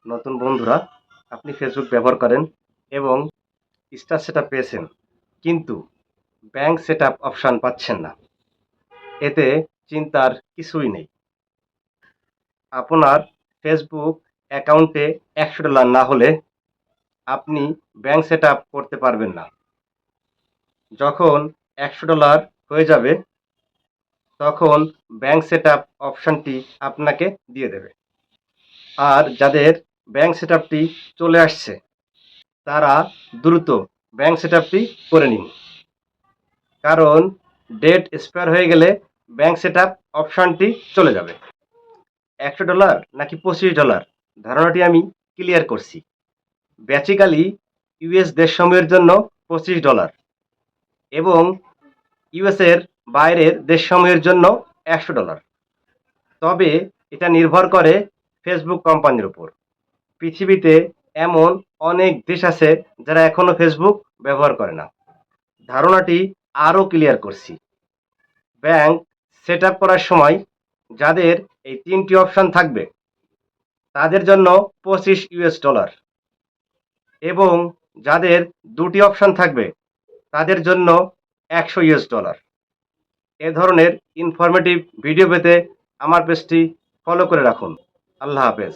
নতুন বন্ধুরা, আপনি ফেসবুক ব্যবহার করেন এবং স্টার সেটআপ পেয়েছেন, কিন্তু ব্যাংক সেটআপ অপশন পাচ্ছেন না। এতে চিন্তার কিছুই নেই। আপনার ফেসবুক অ্যাকাউন্টে $100 না হলে আপনি ব্যাংক সেটআপ করতে পারবেন না। যখন $100 হয়ে যাবে, তখন ব্যাংক সেটআপ অপশনটি আপনাকে দিয়ে দেবে। আর যাদের ব্যাংক সেটআপটি চলে আসছে, তারা দ্রুত ব্যাংক সেটআপটি করে নিন। কারণ ডেট এক্সপায়ার হয়ে গেলে ব্যাংক সেটআপ অপশনটি চলে যাবে। $100 নাকি $25, ধারণাটি আমি ক্লিয়ার করছি। বেসিক্যালি ইউএস দেশসমূহের জন্য $25 এবং ইউএস এর বাইরের দেশসমূহের জন্য $100। তবে এটা নির্ভর করে ফেসবুক কোম্পানির উপর। পৃথিবীতে এমন অনেক দেশ আছে যারা এখনো ফেসবুক ব্যবহার করে না। ধারণাটি আরও ক্লিয়ার করছি। ব্যাংক সেট আপ করার সময় যাদের এই 3টি অপশন থাকবে, তাদের জন্য $25 এবং যাদের 2টি অপশন থাকবে, তাদের জন্য $100। এ ধরনের ইনফরমেটিভ ভিডিও পেতে আমার পেজটি ফলো করে রাখুন। আল্লাহ হাফেজ।